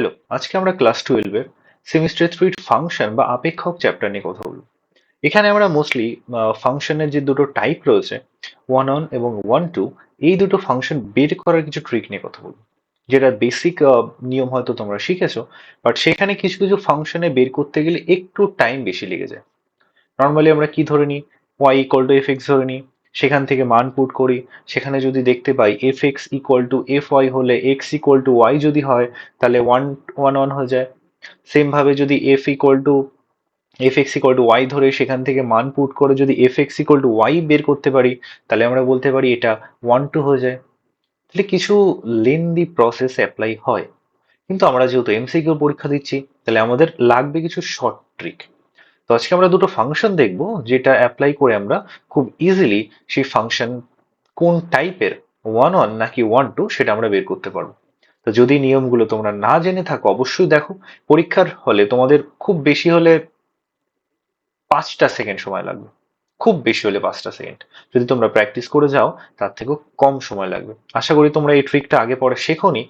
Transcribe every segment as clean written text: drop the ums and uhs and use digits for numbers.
Hello, আজকে আমরা class 12 এর সেমিস্টার 3 ফাংশন বা আপেক্ষক চ্যাপ্টার নিয়ে কথা বলবো। এখানে আমরা মোস্টলি ফাংশনের যে দুটো টাইপ রয়েছে, ওয়ান অন এবং ওয়ান টু, এই দুটো ফাংশন বের করার কিছু ট্রিক নিয়ে কথা বলবো। যেটা বেসিক নিয়ম হয়তো তোমরা শিখেছো, বাট সেখানে কিছু কিছু ফাংশনে বের করতে গেলে একটু টাইম বেশি লেগে যায়। নর্মালি আমরা কি ধরে নিই, y equal to f x ধরে নিই, সেখান থেকে মান পুট করি। সেখানে যদি দেখতে পাই F x equal to F Y হলে এক্স ইকুয়াল টু ওয়াই যদি হয়, তাহলে ওয়ান ওয়ান ওয়ান হয়ে যায়। সেম ভাবে যদি f x equal to y ধরে সেখান থেকে মান পুট করে যদি f x equal to y বের করতে পারি, তাহলে আমরা বলতে পারি এটা ওয়ান টু হয়ে যায়। তাহলে কিছু লেন্দি প্রসেস অ্যাপ্লাই হয়, কিন্তু আমরা যেহেতু এমসিকিউ পরীক্ষা দিচ্ছি, তাহলে আমাদের লাগবে কিছু শর্ট ট্রিক। তো আজকে আমরা দুটো ফাংশন দেখব, যেটা অ্যাপ্লাই করে আমরা খুব ইজিলি সেই ফাংশন কোন টাইপের, ওয়ান ওয়ান নাকি ওয়ান টু, সেটা আমরা বের করতে পারবো। তো যদি নিয়মগুলো তোমরা না জেনে থাকো, অবশ্যই দেখো। পরীক্ষার হলে তোমাদের খুব বেশি হলে 5টা সেকেন্ড সময় লাগবে, খুব বেশি হলে 5টা সেকেন্ড। যদি তোমরা প্র্যাকটিস করে যাও, তার থেকেও কম সময় লাগবে। আশা করি তোমরা এই ট্রিকটা আগে পরে শেখোনি।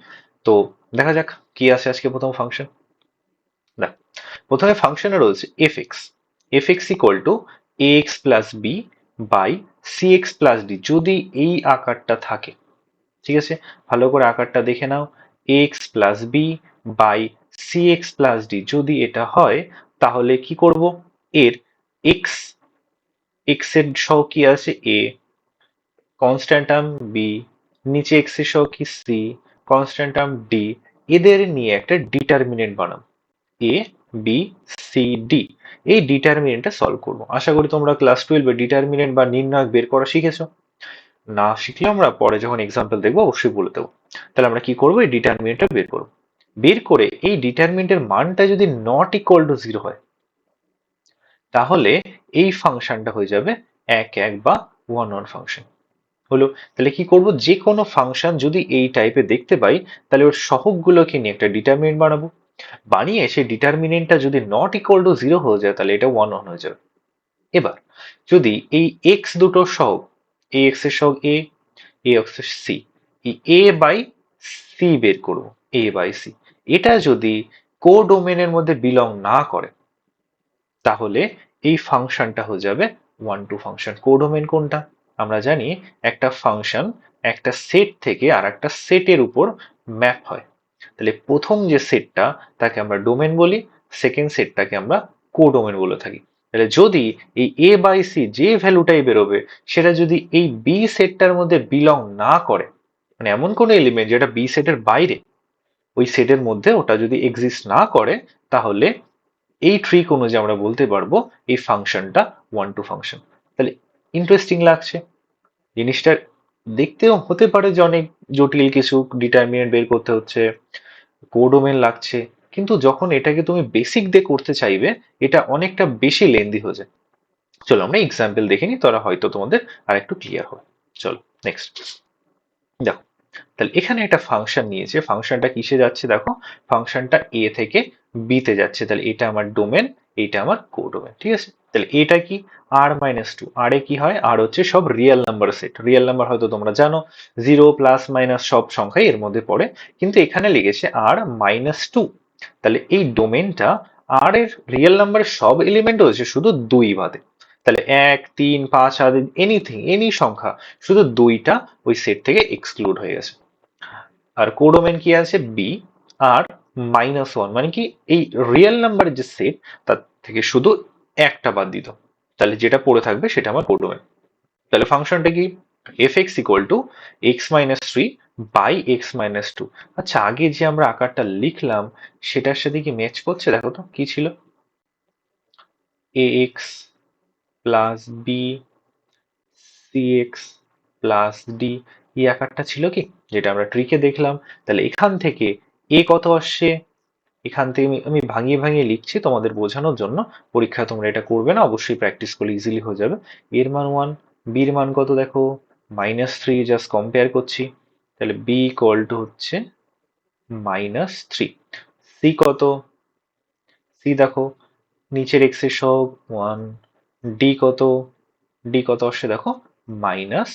তো দেখা যাক কি আছে আজকে প্রথম ফাংশন। দেখ, প্রথমে ফাংশনে রয়েছে f x. F x equal to a x plus B by C x plus D, যদি এই আকারটা থাকে। ঠিক আছে, ভালো করে আকারটা দেখে নাও। A x plus B by C x plus D যদি এটা হয়, তাহলে কি করব? এর এক্স, এক্স এর সহ কি আছে? এ, কনস্ট্যান্ট টার্ম বি, নিচে এক্স এর সহ কি? C, constant term d. এদের নিয়ে একটা ডিটারমিনেন্ট বানাবো, এ বি সি ডি। এই ডিটারমিনেন্টটা সলভ করবো। আশা করি তোমরা ক্লাস 12 এ ডিটারমিনেন্ট বা নির্ণায়ক বের করা শিখেছো। না শিখলে আমরা পরে যখন এক্সাম্পল দেখবো অবশ্যই বলে দেবো। তাহলে আমরা কি করবো? এই ডিটারমিনেন্টটা বের করবো। বের করে এই ডিটারমিনেন্টের মানটা যদি নট ইকুয়াল টু জিরো হয়, তাহলে এই ফাংশনটা হয়ে যাবে এক এক বা ওয়ান ওয়ান ফাংশন। হলো। তাহলে কি করব? যে কোনো ফাংশন যদি এই টাইপে দেখতে পাই, তাহলে ওর সহগগুলোকে নিয়ে একটা ডিটারমিনেন্ট বানাবো। বানিয়ে সেই ডিটারমিনেন্টটা যদি নট ইকুয়াল টু জিরো হয়ে যায়, তাহলে এটা ওয়ান ওয়ান হয়ে যাবে। এবার যদি এই এক্স দুটো সহগ, এ এক্স এর সহগ এ, এ এক্স এর সি, এই এ বাই সি বের করব, এ বাই সি। এটা যদি কোডোমেনের মধ্যে বিলং না করে, তাহলে এই ফাংশনটা হয়ে যাবে ওয়ান টু ফাংশন। কোডোমেন কোনটা? আমরা জানি একটা ফাংশন একটা সেট থেকে আর একটা সেটের উপর ম্যাপ হয়। তাহলে প্রথম যে সেটটা, তাকে আমরা ডোমেন বলি, সেকেন্ড সেটটাকে আমরা কোডোমেন বলে থাকি। তাহলে যদি এই এ বাই সি যে ভ্যালুটাই বেরোবে, সেটা যদি এই বি সেটটার মধ্যে বিলং না করে, মানে এমন কোনো এলিমেন্ট যেটা বি সেটের বাইরে, ওই সেটের মধ্যে ওটা যদি এক্সিস্ট না করে, তাহলে এই ট্রিক অনুযায়ী আমরা বলতে পারবো এই ফাংশনটা ওয়ান টু ফাংশন। তাহলে ইন্টারেস্টিং লাগছে জিনিসটা। দেখতেও হতে পারে যে অনেক জটিল কিছু ডিটারমিনেন্ট বের করতে হচ্ছে, কোডোমেন লাগছে, কিন্তু যখন এটাকে তুমি বেসিক দিয়ে করতে চাইবে, এটা অনেকটা বেশি লেন্দি হয়ে যায়। চলো আমরা এক্সাম্পল দেখে নিই, তারা হয়তো তোমাদের আর একটু ক্লিয়ার হবে। চলো নেক্সট দেখো। তাহলে এখানে একটা ফাংশন নিয়েছে, ফাংশনটা কিসে যাচ্ছে দেখো। ফাংশনটা এ থেকে বি তে যাচ্ছে। তাহলে এটা আমার ডোমেন, এটা আমার কোডোমেন। ঠিক আছে, তাহলে এটা কি? আর মাইনাস টু। আর এ কি হয়? আর হচ্ছে সব real number set. Real number হয়তো তোমরা জানো, জিরো প্লাস মাইনাস সব সংখ্যাই এর মধ্যে পড়ে, কিন্তু এখানে লেগেছে আর মাইনাস টু। তাহলে এই ডোমেনটা আর এর রিয়েল নাম্বারের সব এলিমেন্ট হচ্ছে শুধু দুই বাদে। তাহলে এক, তিন, পাঁচ, আর এনিথিং, এনি সংখ্যা, শুধু দুইটা ওই সেট থেকে এক্সক্লুড হয়ে গেছে। আর কোডোমেন কি আছে? বি আর মাইনাস ওয়ান, মানে কি এই রিয়েল নাম্বারের যে সেট, তার থেকে শুধু একটা বাদ দিত। তাহলে যেটা পড়ে থাকবে সেটা আমার কোডোমেন। তাহলে ফাংশনটা কি? F x equal to x minus three by x minus two. আচ্ছা, আগে যে আমরা আকারটা লিখলাম, সেটার সাথে কি ম্যাচ করছে? দেখো তো কি ছিল। A x plus B C x plus D, এই আকারটা ছিল কি, যেটা আমরা ট্রিকে দেখলাম। তাহলে এখান থেকে এ কত আসছে? এখান থেকে আমি আমি ভাঙিয়ে ভাঙিয়ে লিখছি তোমাদের বোঝানোর জন্য। পরীক্ষা তোমরা এটা করবে না, অবশ্যই প্র্যাকটিস করলে ইজিলি হয়ে যাবে। এর মান ওয়ান, বির মান কত দেখো? Minus three. জাস্ট কম্পেয়ার করছি। তাহলে বি ইকুয়াল টু হচ্ছে মাইনাস থ্রি। সি কত? সি দেখো, নিচের এক্স এর সহগ ওয়ান। ডি কত? ডি কত আসছে দেখো? Minus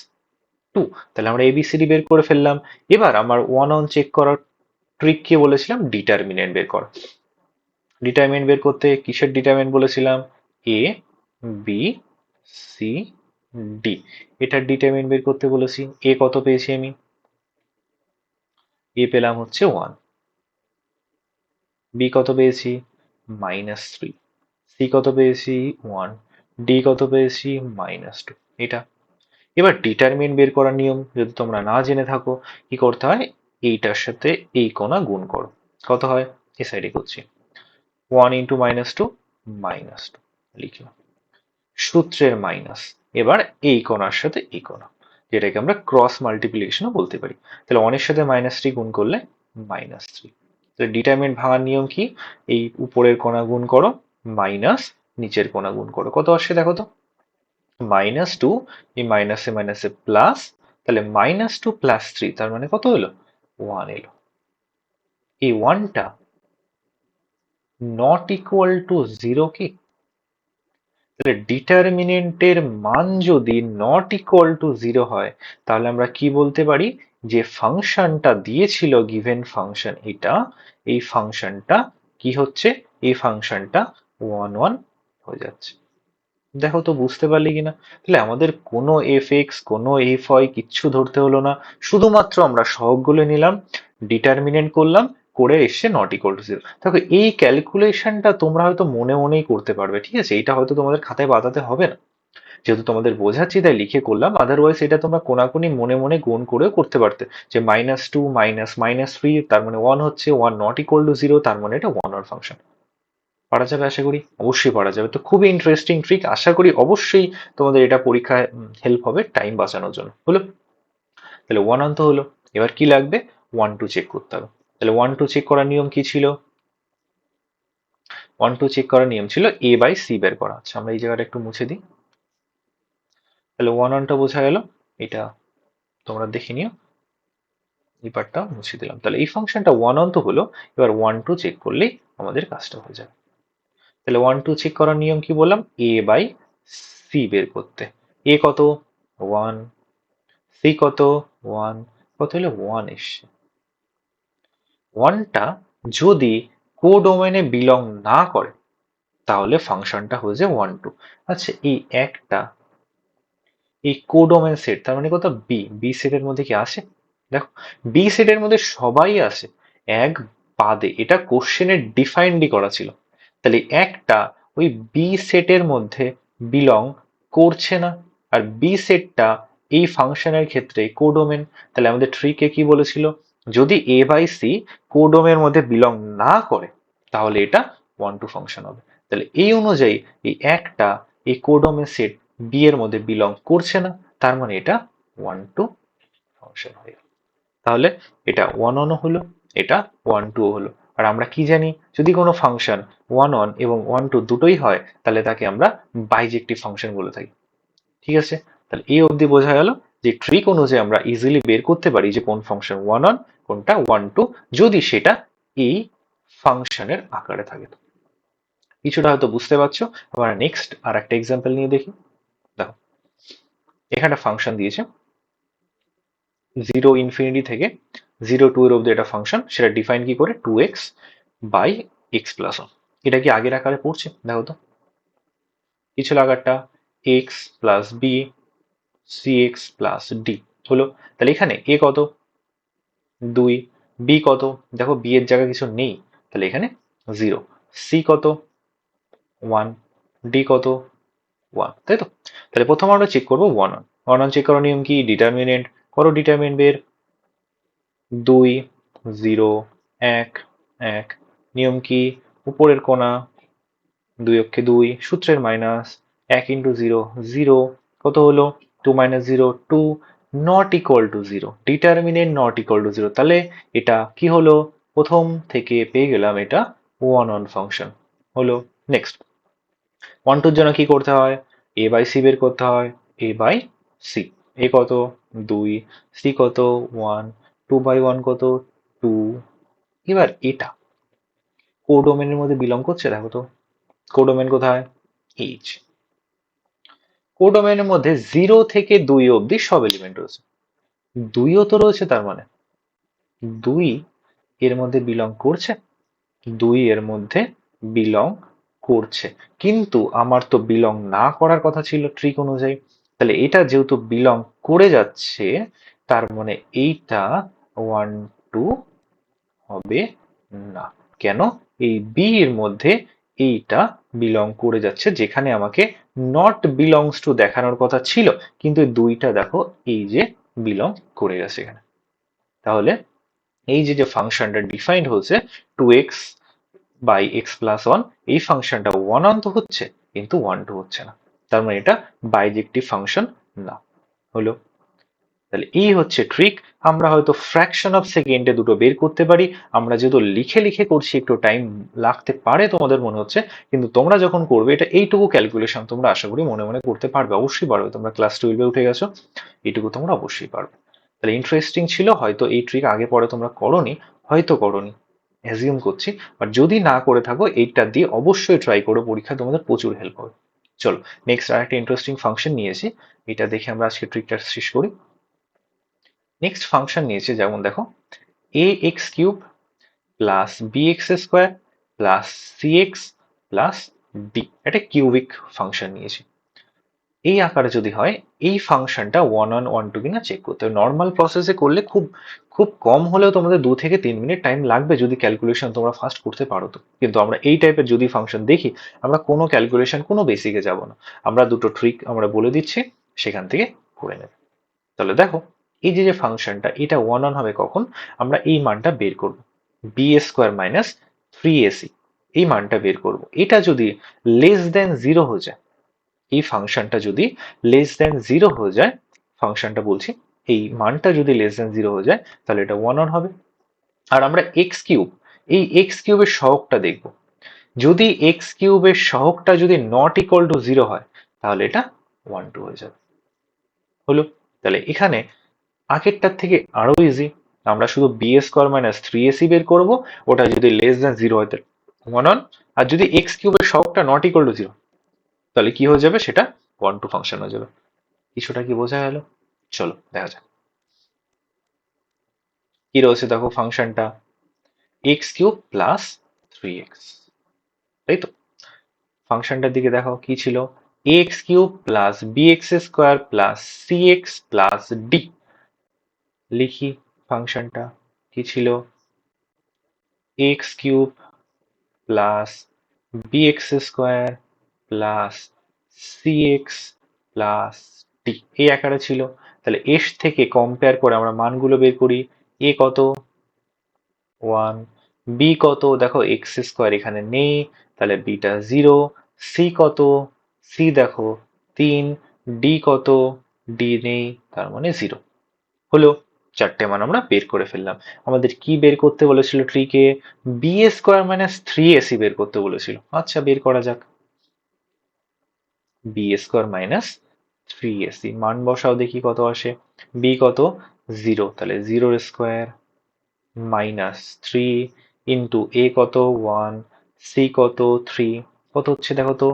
two. তাহলে আমরা এবিসিডি বের করে ফেললাম। এবার আমার ওয়ান অন চেক করার ট্রিক কি বলেছিলাম? ডিটারমিনেন্ট বের করা। ডিটারমিনেন্ট বের করতে কিসের ডিটারমিনেন্ট বলেছিলাম? এ, বি, সি, ডি। এটার ডিটারমিনেন্ট বের করতে বলেছি। এ কত পেয়েছি আমি? এ পেলাম হচ্ছে 1। বি কত পেয়েছি? -3। সি কত পেয়েছি? 1। ডি কত পেয়েছি? -2। এটা। এবার ডিটারমিনেন্ট বের করার নিয়ম যদি তোমরা না জেনে থাকো, কি করতে হয়? এইটার সাথে এই কোণা গুণ করো। কত হয়? এই সাইডে করছি। 1 ইন্টু -2, -2 লিখলাম। সূত্রের মাইনাস। এবার এই কোণার সাথে এই কোণা, যেটাকে আমরা ক্রস মাল্টিপ্লিকেশনও বলতে পারি। তাহলে 1 এর সাথে -3 গুণ করলে -3। তাহলে ডিটারমিনেন্ট ভাঙার নিয়ম কি? এই উপরের কোণা গুণ করো, মাইনাস নিচের কোণা গুণ করো। কত আসছে দেখো তো? -2, এই মাইনাসে মাইনাসে প্লাস, তাহলে -2 + 3, তার মানে কত হলো? 1 এলো। এই 1টা নট ইকুয়াল টু 0 কি? তাহলে ডিটারমিনেন্টের মান যদি নট ইকুয়াল টু 0 হয়, তাহলে আমরা কি বলতে পারি? যে ফাংশনটা দিয়েছিল, গিভেন ফাংশন এটা, এই ফাংশনটা কি হচ্ছে? এই ফাংশনটা 1 হয়ে যাচ্ছে। দেখো তো বুঝতে পারলে কিনা? তাহলে আমাদের কোনো এফ কোনো এফ কিচ্ছু ধরতে হলো না। শুধুমাত্র আমরা সহগগুলো নিলাম, ডিটারমিনেন্ট করলাম, করে এসছে নট ইকুয়াল টু 0। দেখো এই ক্যালকুলেশনটা তোমরা হয়তো মনে মনেই করতে পারবে, ঠিক আছে? এটা হয়তো তোমাদের খাতায় বাতাতে হবে না, যেহেতু তোমাদের বোঝাচ্ছি তাই লিখে করলাম। আদারওয়াইজ এটা তোমরা কোনাকুনি মনে মনে গুণ করেও করতে পারতে, যে -2 -3, তার মানে 1 হচ্ছে, 1 নট ইকুয়াল টু 0, তার মানে এটা 1 এর ফাংশন। পারা যাবে আশা করি? অবশ্যই পারা যাবে। তো খুবই ইন্টারেস্টিং ট্রিক, আশা করি অবশ্যই তোমাদের এটা পরীক্ষায় হেল্প হবে টাইম বাঁচানোর জন্য। হলো? তাহলে 1 অন্ত হলো। এবার কি লাগবে? 1 2 চেক করতে হবে। তাহলে 1 2 চেক করার নিয়ম কি ছিল? 1 2 চেক করার নিয়ম ছিল a/c বের করা। আচ্ছা, আমরা এই জায়গাটা একটু মুছে দিই। তাহলে 1 অনটা বোঝা গেল। এটা তোমরা দেখে নিও। এই পার্টটা মুছে দিলাম। তাহলে এই ফাংশনটা 1 অন্ত হলো। এবার 1 2 চেক করলেই আমাদের কাজটা হয়ে যাবে। তাহলে 1 2 চেক করার নিয়ম কি বললাম? a/c বের করতে। a কত? 1। সি কত? 1। কত হলো? 1 এসছে। 1টা যদি কোডোমেনে বিলং না করে, তাহলে ফাংশনটা হয়ে যায় 1 2। আচ্ছা, এই একটা, এই কোডোমেন সেট, তার মানে কত? বি সেটের মধ্যে কি আসে? দেখো, বি সেটের মধ্যে সবাই আসে, এক বাদে। এটা কোশ্চেনের ডিফাইন্ডই করা ছিল। তাহলে একটা ওই বি সেটের মধ্যে বিলং করছে না, আর বি সেটটা এই ফাংশনের ক্ষেত্রে কোডোমেন। তাহলে আমাদের ট্রিকে কি বলেছিল? যদি a/c কোডোমের মধ্যে বিলং না করে, তাহলে এটা 1 2 ফাংশন হবে। তাহলে এই অনুযায়ী এই একটা, এই কোডোমেন সেট বি এর মধ্যে বিলং করছে না, তার মানে এটা 1 2 ফাংশন হয়ে গেল। তাহলে এটা 1 1 হলো, এটা 1 2 হলো। আর আমরা কি জানি? যদি কোনো ফাংশন 1 1 এবং 1 2 দুটোই হয়, তাহলে তাকে আমরা বাইজেক্টিভ ফাংশন বলে থাকি। ঠিক আছে? তাহলে এই অবধি বোঝা গেল যে ট্রিক অনুযায়ী আমরা ইজিলি বের করতে পারি যে কোন ফাংশন 1 1, কোনটা 1 2, যদি সেটা এই ফাংশনের আকারে থাকে। কিছুটা হয়তো বুঝতে পারছো। আবার নেক্সট আর একটা এক্সাম্পল নিয়ে দেখি। দেখো, এখানে একটা ফাংশন দিয়েছে 0 ইনফিনিটি থেকে 0 2 এর অব্দি একটা ফাংশন, সেটা ডিফাইন কি করে? 2x/x+1। এটা কি আগের আকারে পড়ছে? দেখো তো, কি ছিল আকারটা? x plus b cx plus d হলো। তাহলে এখানে a কত? 2। বি কত? দেখো, বি এর জায়গায় কিছু নেই, তাহলে এখানে 0। সি কত? 1। ডি কত? 1, তাই তো? তাহলে প্রথম আমরা চেক করবো 1 1। 1 1 চেক করার নিয়ম কি? ডিটারমিনেন্ট করো। ডিটারমিনেন্ট বের। 2 0 1 1। নিয়ম কি? উপরের কোণা, 2 অক্ষে 2, সূত্রের মাইনাস, 1 ইন্টু 0 0। কত হলো? 2 - 0 2, not equal to 0। Determinant not equal to 0, তাহলে এটা কি হলো? প্রথম থেকে পেয়ে গেলাম এটা 1 1 ফাংশন হলো। নেক্সট 1 2 এর জন্য কি করতে হয়? a/c বের করতে হয়। a/c, a কত? 2। c কত? 1। 2/1 কত? 2। এবার এটা কোডোমেনের মধ্যে বিলং করছে, দেখো তো। কোডোমেন কোথায়? এইচ। কোডোমেনের মধ্যে 0 থেকে 2 অব্দি সব এলিমেন্ট রয়েছে। 2ও তো রয়েছে, তার মানে 2 এর মধ্যে বিলং করছে? 2 এর মধ্যে বিলং করছে, কিন্তু আমার তো বিলং না করার কথা ছিল ট্রিক অনুযায়ী। তাহলে এটা যেহেতু বিলং করে যাচ্ছে, তার মানে এইটা 1 2 হবে না। কেন? এই বি এর মধ্যে এইটা বিলং করে যাচ্ছে, যেখানে আমাকে নট বিলংস টু দেখানোর কথা ছিল, কিন্তু এই দুইটা দেখো এই যে বিলং করে গেছে এখানে। তাহলে এই যে যে ফাংশনটা ডিফাইন্ড হচ্ছে 2x by x plus one, এই ফাংশনটা ওয়ান অন তো হচ্ছে, কিন্তু 1 2 হচ্ছে না। তার মানে এটা বাইজেক্টিভ ফাংশন না। হলো। তাহলে এই হচ্ছে ট্রিক। আমরা হয়তো ফ্র্যাকশন অফ সেকেন্ডে দুটো বের করতে পারি। আমরা যেহেতু লিখে লিখে করছি, একটু টাইম লাগতে পারে তোমাদের মনে হচ্ছে, কিন্তু তোমরা যখন করবে এটা এইটুকু ক্যালকুলেশন তোমরা আশা করি মনে মনে করতে পারবে, অবশ্যই পারবে। তোমরা ক্লাস 12-এ উঠে গেছো, এইটুকু তোমরা অবশ্যই পারবে। তাহলে ইন্টারেস্টিং ছিল। হয়তো এই ট্রিক আগে পরে তোমরা করোনি, হয়তো করোনি, অ্যাজিউম করছি। বাট যদি না করে থাকো, এইটা দিয়ে অবশ্যই ট্রাই করো, পরীক্ষায় তোমাদের প্রচুর হেল্প হবে। চলো, নেক্সট আর একটা ইন্টারেস্টিং ফাংশন নিয়েছি, এটা দেখে আমরা আজকে ট্রিকটা শেষ করি। নেক্সট ফাংশন নিয়েছে, যেমন দেখো A X cube plus B x square plus C x plus D, একটা কিউবিক ফাংশন নিয়েছি। এই আকারে যদি হয়, এই ফাংশনটা 1 on 1 2 কিনা চেক করতে হবে। নর্মাল প্রসেসে করলে খুব খুব কম হলেও তোমাদের 2 থেকে 3 মিনিট টাইম লাগবে, যদি ক্যালকুলেশন তোমরা ফার্স্ট করতে পারো তো। কিন্তু আমরা এই টাইপের যদি ফাংশন দেখি, আমরা কোনো ক্যালকুলেশন, কোনো বেসিকে যাব না, আমরা দুটো ট্রিক আমরা বলে দিচ্ছি, সেখান থেকে করে নেবে। তাহলে দেখো, এই যে যে ফাংশনটা, এটা 1 on হবে কখন? আমরা এই মানটা বের করব, বি স্কোয়ার মাইনাস 3ac, এই মানটা বের করব। এটা যদি লেস দেন 0 হয়ে যায়, এই ফাংশনটা যদি লেস দেন 0 হয়ে যায়, ফাংশনটা বলছি, এই মানটা যদি লেস দেন 0 হয়ে যায়, তাহলে এটা 1 on হবে। আর আমরা এক্স কিউব, এই এক্স কিউবের সহগটা দেখব। যদি এক্স কিউবের সহগটা যদি নট ইকুয়াল টু 0 হয়, তাহলে এটা 1 2 হয়ে যাবে। হলো। তাহলে এখানে আগেরটার থেকে আরো ইজি, আমরা শুধু বি স্কোয়ার মাইনাস 3ac বের করব। ওটা যদি লেস দেন 0 হয়, তাহলে 1 on। আর যদি এক্স কিউবের সহগটা নট ইকুয়াল টু 0, তাহলে কি হয়ে যাবে? সেটা 1 2 ফাংশন হয়ে যাবে। কিছুটা কি বোঝা গেল? চলো দেখা যাক কি রয়েছে। দেখো ফাংশনটা এক্স কিউব প্লাস 3x, তাই তো? ফাংশনটার দিকে দেখো কি ছিল, x cube plus B x square plus C x plus d. লিখি ফাংশনটা কি ছিল, x cube plus B x square plus C x plus D, এই আকারে ছিল। তাহলে এস থেকে কম্পেয়ার করে আমরা মানগুলো বের করি। এ কত? 1। বি কত? দেখো এক্স স্কোয়ার এখানে নেই, তাহলে বিটা 0। সি কত? সি দেখো 3। ডি কত? ডি নেই, তার মানে 0। হলো। চারটে মান আমরা বের করে ফেললাম। আমাদের কি বের করতে বলেছিল ট্রিকে? বি স্কোয়ার মাইনাস 3ac বের করতে বলেছিল। আচ্ছা, বের করা যাক। বি স্কোয়ার মাইনাস 3ac মান বসাও, দেখি কত আসে। বি কত? 0, তাহলে 0 স্কোয়ার মাইনাস 3 ইন্টু এ কত? 1, সি কত? 3, কত হচ্ছে দেখো তো,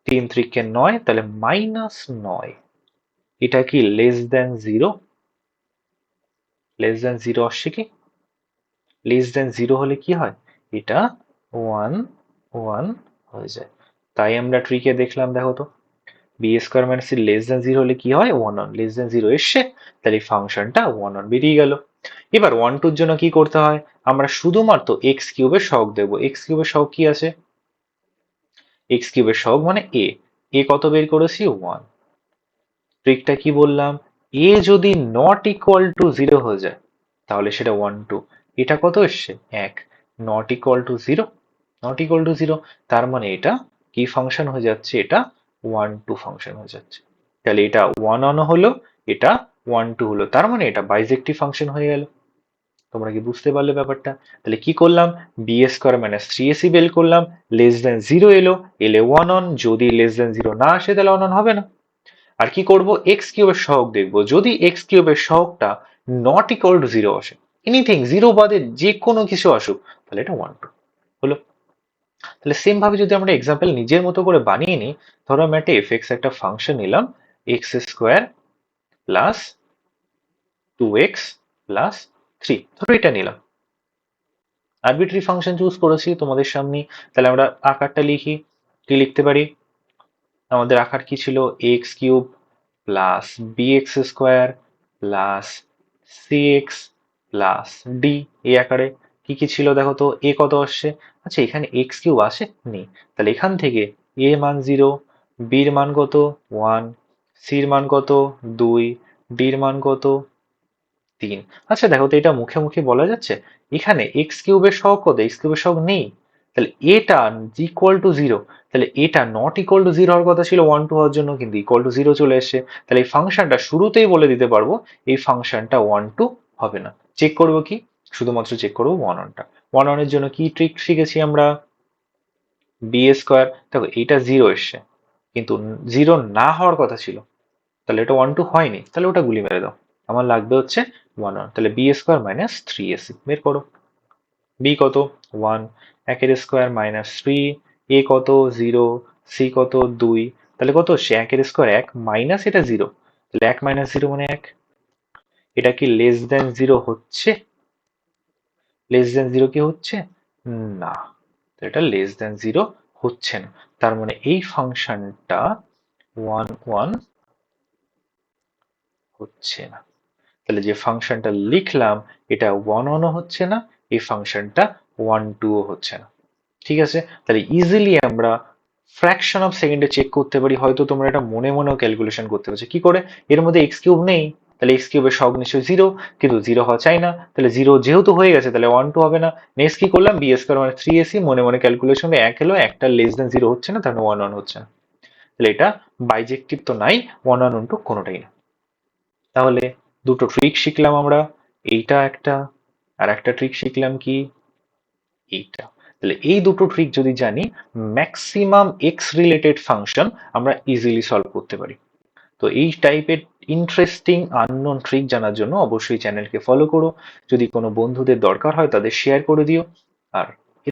3 3 9, তাহলে -9। এটা কি লেস দেন 0? লেস দেন 0 আসছে কি? লেস দেন 0 হলে কি হয়? এটা 1 1 হয়ে যায়। তাই আমরা ট্রিকে দেখলাম, দেখো তো, b square minus c less than 0 হলে কি হয়? 1 1। লেস দেন 0 এসছে, তাহলে এই ফাংশনটা 1 1 বেরিয়ে গেল। এবার 1 2 এর জন্য কি করতে হয়? আমরা শুধুমাত্র এক্স কিউবের সহগ দেবো। এক্স কিউবের সহগ কি আছে? এক্স কিউবের সহগ মানে এ। এ কত বের করেছি? 1। ট্রিকটা কি বললাম? এ যদি নট ইকুয়াল টু 0 হয়ে যায়, তাহলে সেটা 1 2। এটা কত এসছে? 1। Not equal to 0, not equal to 0, তার মানে এটা কি ফাংশন হয়ে যাচ্ছে? এটা 1 2 ফাংশন হয়ে যাচ্ছে। তাহলে এটা 1 1 হলো, এটা 1 2 হলো, তার মানে এটা বাইজেক্টিভ ফাংশন হয়ে গেল। তোমরা কি বুঝতে পারলে ব্যাপারটা? তাহলে কি করলাম? বি স্কোয়ার মাইনাস 3ac বের করলাম, লেস দেন 0 এলো, এলে 1 অন, যদি লেস দেন 0 না আসে তাহলে 1 অন হবে না। আর কি করব? এক্স কিউবের সহগ দেখবো। যদি এক্স কিউবের সহগটা নট ইকুয়াল টু 0 আসে, এনিথিং 0 বাদে যে কোনো কিছু আসুক, তাহলে এটা 1 2 হলো। তাহলে সেম ভাবে যদি আমরা এক্সাম্পল নিজের মতো করে বানিয়ে নিই, ধরো আমি একটা এফএক্স একটা ফাংশন নিলাম, x square plus 2x plus 3, ধরো এটা নিলাম। আরবিট্রারি ফাংশন চুজ করেছি তোমাদের সামনে। তাহলে আমরা আকারটা লিখি। কি লিখতে পারি? আমাদের আকার কি ছিল? X cube plus B x square plus C x plus D. এই আকারে কি কি ছিল দেখো তো। এ কত আসছে? আচ্ছা, এখানে এক্স কিউব আসে? নেই। তাহলে এখান থেকে এ মান 0, বির মান কত 1, সির মান কত 2, ডির মান কত 3। আচ্ছা দেখো তো, এটা মুখে মুখে বলা যাচ্ছে? এখানে এক্স কিউবের সহগ কত? এক্স কিউবের সহগ নেই। তাহলে এটা ইকুয়াল টু 0। তাহলে এটা নট ইকুয়াল টু 0 হওয়ার কথা ছিল 1 2 হওয়ার জন্য, কিন্তু ইকুয়াল টু 0 চলে এসেছে। তাহলে এই ফাংশনটা শুরুতেই বলে দিতে পারবো এই ফাংশনটা 1 2 হবে না। চেক করবো কি? শুধুমাত্র চেক করবো 1 1 টা। 1 1 এর জন্য কি ট্রিক শিখেছি আমরা? B square. দেখো এইটা 0 এসছে, কিন্তু 0 না হওয়ার কথা ছিল। তাহলে এটা 1 2 হয়নি, তাহলে ওটা গুলি মেরে দাও। আমার লাগবে হচ্ছে 1 1। তাহলে বি স্কোয়ার মাইনাস 3ac বের করো। বি কত 1, একের স্কোয়ার মাইনাস 3, এ কত 0, সি কত 2। তাহলে কত হচ্ছে? একের স্কোয়ার 1 মাইনাস এটা 0। তাহলে 1 মাইনাস 0 মানে 1। এটা কি লেস দেন 0 হচ্ছে? লেস দেন 0 কি হচ্ছে? না। তো এটা লেস দেন 0 হচ্ছে না। তার মানে এই ফাংশনটা 1 1 হচ্ছে না। তাহলে যে ফাংশনটা লিখলাম এটা 1 1 ও হচ্ছে না, এই ফাংশনটা 1 2 ও হচ্ছে না। ঠিক আছে? তাহলে ইজিলি আমরা ফ্র্যাকশন অফ সেকেন্ডে চেক করতে পারি। হয়তো তোমরা এটা মনে মনেও ক্যালকুলেশন করতে পারছো কি করে। এর মধ্যে এক্স কিউব নেই, তাহলে এক্স কিউবের সহগ নিশ্চয়ই 0, কিন্তু 0 হওয়া চাই না। তাহলে 0 যেহেতু হয়ে গেছে, তাহলে 1 2 হবে না। নেক্সট কি করলাম? বি স্কোয়ার মানে 3ac, মনে মনে ক্যালকুলেশন 1 এলো, একটা লেস দেন 0 হচ্ছে না, তাহলে 1 1 হচ্ছে না। তাহলে এটা বাইজেক্টিভ তো নাই, 1 1 1 2 কোনোটাই না। তাহলে দুটো ট্রিক শিখলাম আমরা, এইটা একটা, আর একটা ট্রিক শিখলাম কি? এইটা। তাহলে এই দুটো ট্রিক যদি জানি, ম্যাক্সিমাম এক্স রিলেটেড ফাংশন আমরা ইজিলি সলভ করতে পারি। তো এই টাইপের ইন্টারেস্টিং আননোন ট্রিক জানার জন্য অবশ্যই চ্যানেলকে ফলো করো। যদি কোনো বন্ধুদের দরকার হয় তাদের শেয়ার করে দিও। আর